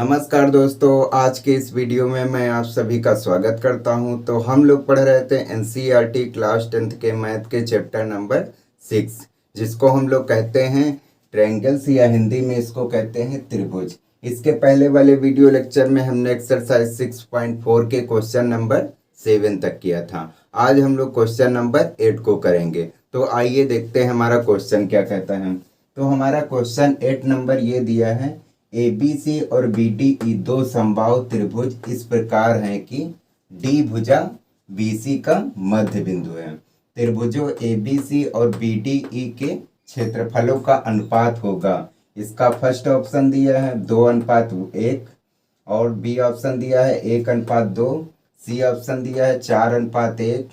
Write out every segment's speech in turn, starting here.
नमस्कार दोस्तों, आज के इस वीडियो में मैं आप सभी का स्वागत करता हूं। तो हम लोग पढ़ रहे थे एनसीईआरटी क्लास 10th के मैथ के चैप्टर नंबर 6, जिसको हम लोग कहते हैं ट्रायंगल्स या हिंदी में इसको कहते हैं त्रिभुज। इसके पहले वाले वीडियो लेक्चर में हमने एक्सरसाइज 6.4 के क्वेश्चन नंबर 7 तक किया था। आज हम लोग क्वेश्चन नंबर 8 को करेंगे। तो आइए देखते हैं हमारा क्वेश्चन क्या कहता है। तो हमारा क्वेश्चन 8 नंबर ये दिया है, ए बी सी और बी डी ई दो समबाहु त्रिभुज इस प्रकार हैं कि डी भुजा बी सी का मध्य बिंदु है। त्रिभुजों ए बी सी और बी डी ई के क्षेत्रफलों का अनुपात होगा। इसका फर्स्ट ऑप्शन दिया है 2:1 और बी ऑप्शन दिया है 1:2, सी ऑप्शन दिया है 4:1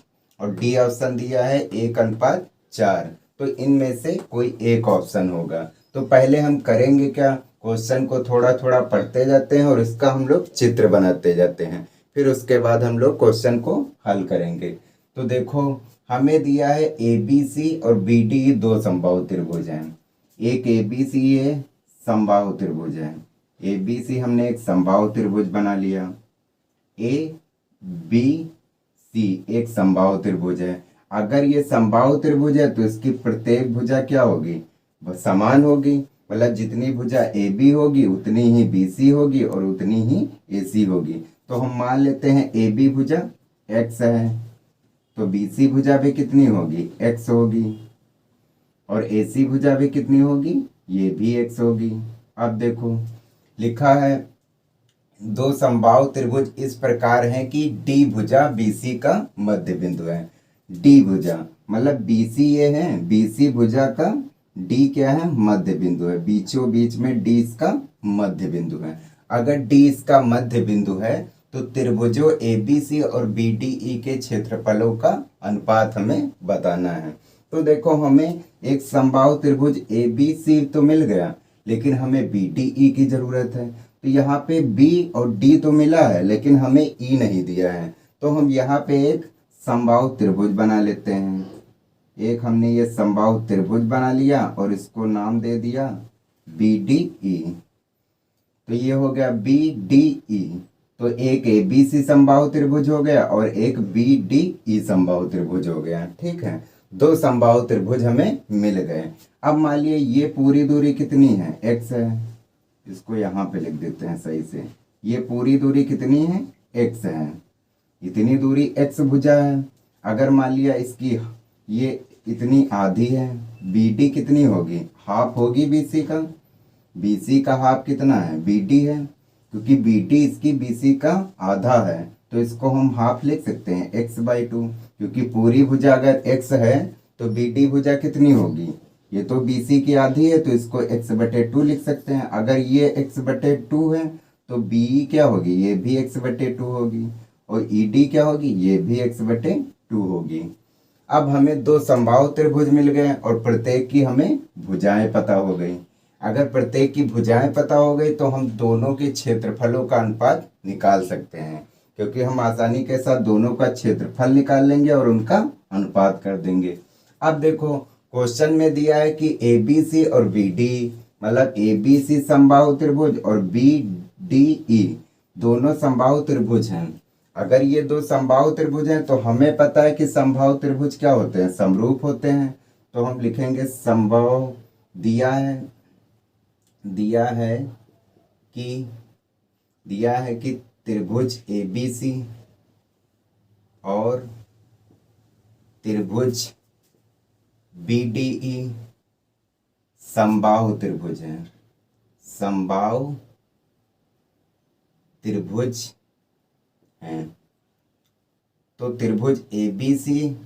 और डी ऑप्शन दिया है 1:4। तो इनमें से कोई एक ऑप्शन होगा। तो पहले हम करेंगे क्या, क्वेश्चन को थोड़ा थोड़ा पढ़ते जाते हैं और इसका हम लोग चित्र बनाते जाते हैं, फिर उसके बाद हम लोग क्वेश्चन को हल करेंगे। तो देखो, हमें दिया है ए बी सी और बी डी ई दो समबाहु त्रिभुज हैं। एक ए बी सी है समबाहु त्रिभुज है। ए बी सी हमने एक समबाहु त्रिभुज बना लिया। ए बी सी एक समबाहु त्रिभुज है। अगर ये समबाहु त्रिभुज है तो इसकी प्रत्येक भुजा क्या होगी, समान होगी। मतलब जितनी भुजा ए बी होगी उतनी ही बी सी होगी और उतनी ही ए सी होगी। तो हम मान लेते हैं ए बी भुजा एक्स है, तो बी सी भुजा भी कितनी होगी, एक्स होगी। और ए सी भुजा भी कितनी होगी, ये भी एक्स होगी। अब देखो लिखा है, दो समबाहु त्रिभुज इस प्रकार है कि डी भुजा बी सी का मध्य बिंदु है। डी भुजा मतलब बी सी ये है, बी सी भुजा का डी क्या है, मध्य बिंदु है। बीचों बीच में डी इसका मध्य बिंदु है। अगर डी इसका मध्य बिंदु है तो त्रिभुजों ए बी सी और बी डी ई के क्षेत्रफलों का अनुपात हमें बताना है। तो देखो, हमें एक समबाहु त्रिभुज ए बी सी तो मिल गया, लेकिन हमें बी डी ई की जरूरत है। तो यहाँ पे बी और डी तो मिला है, लेकिन हमें ई नहीं दिया है। तो हम यहाँ पे एक समबाहु त्रिभुज बना लेते हैं। एक हमने ये समबाहु त्रिभुज बना लिया और इसको नाम दे दिया बी डी ई। तो ये हो गया बी डी ई। तो एक ए बी सी समबाहु त्रिभुज हो गया और एक बी डी ई समबाहु त्रिभुज हो गया। ठीक है, दो समबाहु त्रिभुज हमें मिल गए। अब मान लिया ये पूरी दूरी कितनी है, एक्स है। इसको यहाँ पे लिख देते हैं सही से। ये पूरी दूरी कितनी है, एक्स है। इतनी दूरी एक्स भुजा है। अगर मान लिया इसकी ये इतनी आधी है, बी डी कितनी होगी, हाफ होगी बी सी का। बी सी का हाफ कितना है, बी डी है। क्योंकि बी डी इसकी बी सी का आधा है, तो इसको हम हाफ लिख सकते हैं x/2। क्योंकि पूरी भुजा अगर x है तो बी डी भुजा कितनी होगी, ये तो बी सी की आधी है, तो इसको x/2 लिख सकते हैं। अगर ये x/2 है तो बी क्या होगी, ये भी x/2 होगी। और ई डी क्या होगी, ये भी x/2 होगी। अब हमें दो समबाहु त्रिभुज मिल गए और प्रत्येक की हमें भुजाएं पता हो गई। अगर प्रत्येक की भुजाएं पता हो गई तो हम दोनों के क्षेत्रफलों का अनुपात निकाल सकते हैं, क्योंकि हम आसानी के साथ दोनों का क्षेत्रफल निकाल लेंगे और उनका अनुपात कर देंगे। अब देखो, क्वेश्चन में दिया है कि ए बी सी और बी डी, मतलब ए बी सी समबाहु त्रिभुज और बी डी ई दोनों समबाहु त्रिभुज हैं। अगर ये दो समबाहु त्रिभुज हैं तो हमें पता है कि समबाहु त्रिभुज क्या होते हैं, समरूप होते हैं। तो हम लिखेंगे समबाहु दिया है कि त्रिभुज ए बी सी और त्रिभुज बी डी ई समबाहु त्रिभुज हैं। समबाहु त्रिभुज हैं। तो त्रिभुज ए बी सी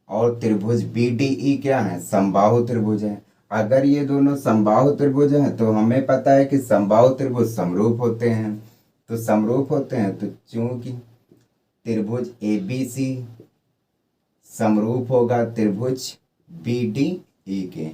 और त्रिभुज बी डी ई क्या है, समबाहु त्रिभुज है। अगर ये दोनों समबाहु त्रिभुज हैं तो हमें पता है कि समबाहु त्रिभुज समरूप होते हैं। तो समरूप होते हैं तो चूंकि त्रिभुज ए बी सी समरूप होगा त्रिभुज बी डी ई के।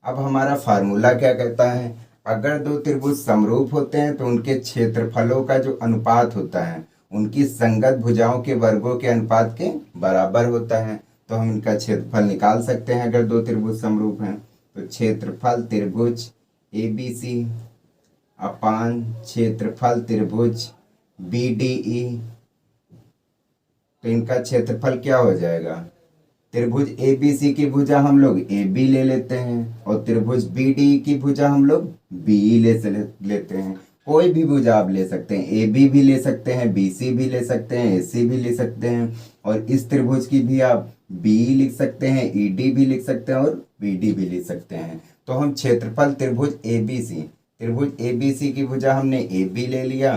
अब हमारा फार्मूला क्या कहता है, अगर दो त्रिभुज समरूप होते हैं तो उनके क्षेत्रफलों का जो अनुपात होता है उनकी संगत भुजाओं के वर्गों के अनुपात के बराबर होता है। तो हम इनका क्षेत्रफल निकाल सकते हैं अगर दो त्रिभुज समरूप हैं। तो क्षेत्रफल त्रिभुज ए बी सी अपान क्षेत्रफल त्रिभुज BDE। तो इनका क्षेत्रफल क्या हो जाएगा? त्रिभुज ABC की भुजा हम लोग AB ले लेते हैं और त्रिभुज BDE की भुजा हम लोग BE लेते हैं। कोई भी भुजा आप ले सकते हैं, AB भी ले सकते हैं, BC भी ले सकते हैं, AC भी ले सकते हैं, और इस त्रिभुज की भी आप BE लिख सकते हैं, ED भी लिख सकते हैं और BD भी लिख सकते हैं। तो हम क्षेत्रफल त्रिभुज ABC की भुजा हमने AB ले लिया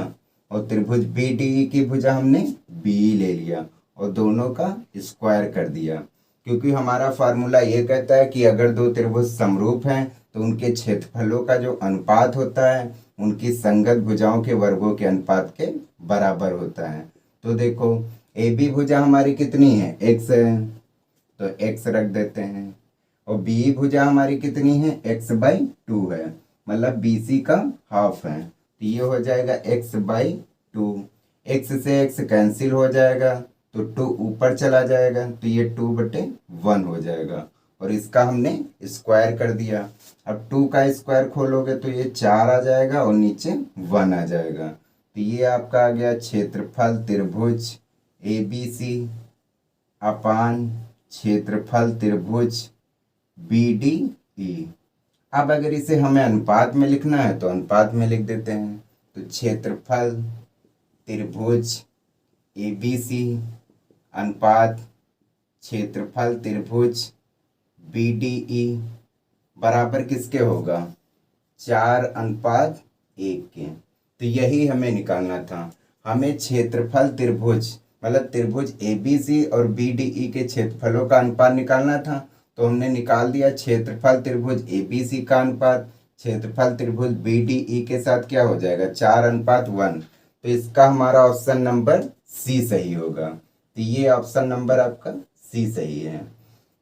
और त्रिभुज BDE की भुजा हमने BE ले लिया और दोनों का स्क्वायर कर दिया, क्योंकि हमारा फार्मूला ये कहता है कि अगर दो त्रिभुज समरूप हैं तो उनके क्षेत्रफलों का जो अनुपात होता है उनकी संगत भुजाओं के वर्गों के अनुपात के बराबर होता है। तो देखो AB भुजा हमारी कितनी है? x है, तो x रख देते हैं, और BE भुजा हमारी कितनी है? x/2 है, मतलब BC का हाफ है, तो ये हो जाएगा x/2। x से x कैंसिल हो जाएगा तो 2 ऊपर चला जाएगा, तो ये 2/1 हो जाएगा, और इसका हमने स्क्वायर कर दिया। अब 2 का स्क्वायर खोलोगे तो ये 4 आ जाएगा और नीचे 1 आ जाएगा। तो ये आपका आ गया क्षेत्रफल त्रिभुज ABC अपान क्षेत्रफल त्रिभुज BDE। अब अगर इसे हमें अनुपात में लिखना है तो अनुपात में लिख देते हैं। तो क्षेत्रफल त्रिभुज ABC अनुपात क्षेत्रफल त्रिभुज BDE बराबर किसके होगा? 4:1 के। तो यही हमें निकालना था। हमें क्षेत्रफल त्रिभुज मतलब त्रिभुज ABC और BDE के क्षेत्रफलों का अनुपात निकालना था, तो हमने निकाल दिया। क्षेत्रफल त्रिभुज ABC का अनुपात क्षेत्रफल त्रिभुज BDE के साथ क्या हो जाएगा? 4:1। तो इसका हमारा ऑप्शन नंबर C सही होगा। तो ये ऑप्शन नंबर आपका C सही है।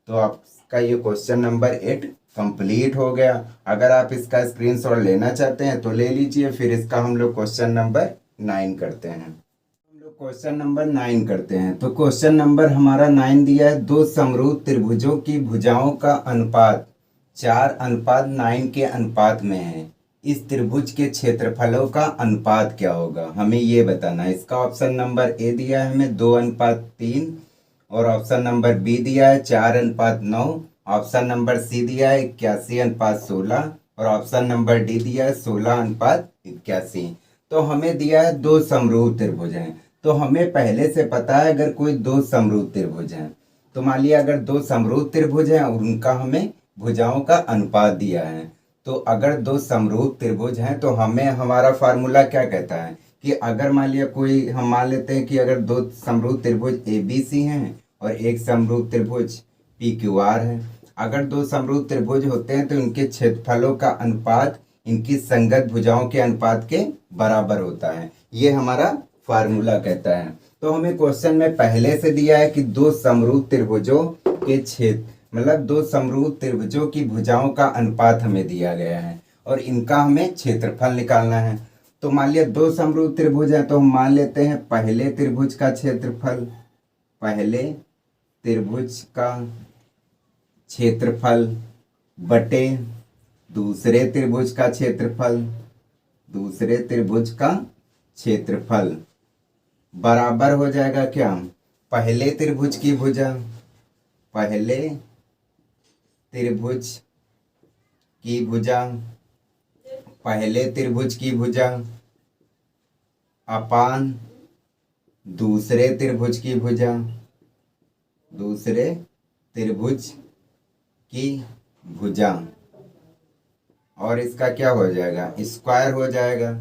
तो आपका ये क्वेश्चन नंबर 8 कंप्लीट हो गया। अगर आप इसका स्क्रीनशॉट लेना चाहते हैं तो ले लीजिए। फिर इसका हम लोग क्वेश्चन नंबर 9 करते हैं। हम लोग क्वेश्चन नंबर 9 करते हैं। तो क्वेश्चन नंबर हमारा 9 दिया है, दो समरूप त्रिभुजों की भुजाओं का अनुपात 4:9 के अनुपात में है। इस त्रिभुज के क्षेत्रफलों का अनुपात क्या होगा, हमें ये बताना है। इसका ऑप्शन नंबर ए दिया है हमें 2:3, और ऑप्शन नंबर बी दिया है 4:9, ऑप्शन नंबर सी दिया है 81:16, और ऑप्शन नंबर डी दिया है 16:81। तो हमें दिया है दो समरूप त्रिभुज हैं। तो हमें पहले से पता है अगर कोई दो समरूप त्रिभुज हैं, तो मान लिया अगर दो समरूप त्रिभुज हैं और उनका हमें भुजाओं का अनुपात दिया है, तो अगर दो समरूप त्रिभुज हैं तो हमें हमारा फार्मूला क्या कहता है कि अगर मान लिया कोई, हम मान लेते हैं कि अगर दो समरूप त्रिभुज ABC हैं और एक समरूप त्रिभुज PQR है। अगर दो समरूप त्रिभुज होते हैं तो इनके क्षेत्रफलों का अनुपात इनकी संगत भुजाओं के अनुपात के बराबर होता है। ये हमारा फार्मूला कहता है। तो हमें क्वेश्चन में पहले से दिया है कि दो समरूप त्रिभुजों के क्षेत्र मतलब दो समरूप त्रिभुजों की भुजाओं का अनुपात हमें दिया गया है और इनका हमें क्षेत्रफल निकालना है। तो मान लिया दो समरूप त्रिभुज है, तो हम मान लेते हैं पहले त्रिभुज का क्षेत्रफल, पहले त्रिभुज का क्षेत्रफल बटे दूसरे त्रिभुज का क्षेत्रफल, दूसरे त्रिभुज का क्षेत्रफल बराबर हो जाएगा क्या? पहले त्रिभुज की भुजा, पहले त्रिभुज की भुजा, पहले त्रिभुज की भुजा अपान दूसरे त्रिभुज की भुजा, दूसरे त्रिभुज की भुजा, और इसका क्या हो जाएगा? स्क्वायर हो जाएगा।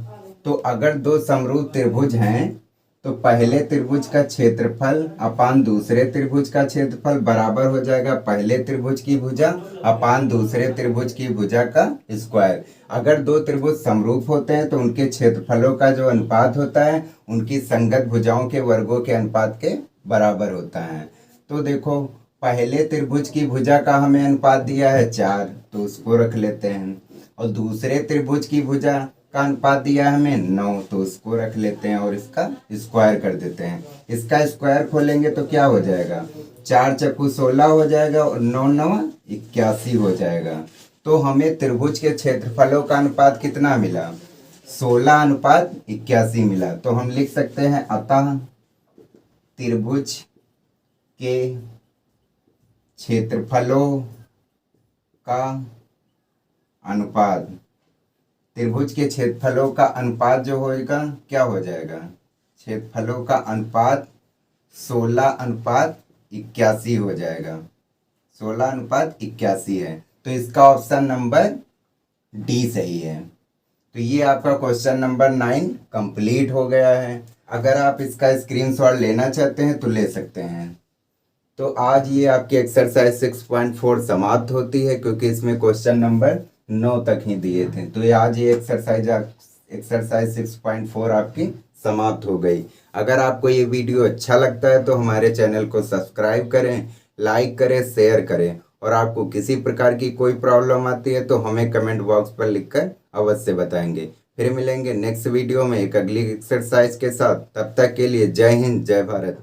तो अगर दो समरूप त्रिभुज हैं तो पहले त्रिभुज का क्षेत्रफल अपान दूसरे त्रिभुज का क्षेत्रफल बराबर हो जाएगा पहले त्रिभुज की भुजा अपान दूसरे त्रिभुज की भुजा का स्क्वायर। अगर दो त्रिभुज समरूप होते हैं तो उनके क्षेत्रफलों का जो अनुपात होता है उनकी संगत भुजाओं के वर्गों के अनुपात के बराबर होता है। तो देखो पहले त्रिभुज की भुजा का हमें अनुपात दिया है 4, तो उसको रख लेते हैं, और दूसरे त्रिभुज की भुजा का अनुपात दिया है हमें 9, तो उसको रख लेते हैं और इसका स्क्वायर कर देते हैं। इसका स्क्वायर खोलेंगे तो क्या हो जाएगा? 4 चक्कू 16 हो जाएगा और 9 9 81 हो जाएगा। तो हमें त्रिभुज के क्षेत्रफलों का अनुपात कितना मिला? 16:81 मिला। तो हम लिख सकते हैं अतः त्रिभुज के क्षेत्रफलों का अनुपात, त्रिभुज के क्षेत्रफलों का अनुपात जो होएगा क्या हो जाएगा, क्षेत्रफलों का अनुपात 16:81 हो जाएगा। 16:81 है, तो इसका ऑप्शन नंबर डी सही है। तो ये आपका क्वेश्चन नंबर 9 कंप्लीट हो गया है। अगर आप इसका स्क्रीनशॉट लेना चाहते हैं तो ले सकते हैं। तो आज ये आपकी एक्सरसाइज 6.4 समाप्त होती है, क्योंकि इसमें क्वेश्चन नंबर 9 तक ही दिए थे। तो ये आज ये एक्सरसाइज 6.4 आपकी समाप्त हो गई। अगर आपको ये वीडियो अच्छा लगता है तो हमारे चैनल को सब्सक्राइब करें, लाइक करें, शेयर करें। और आपको किसी प्रकार की कोई प्रॉब्लम आती है तो हमें कमेंट बॉक्स पर लिखकर अवश्य बताएंगे। फिर मिलेंगे नेक्स्ट वीडियो में एक अगली एक्सरसाइज के साथ। तब तक के लिए जय हिंद, जय भारत।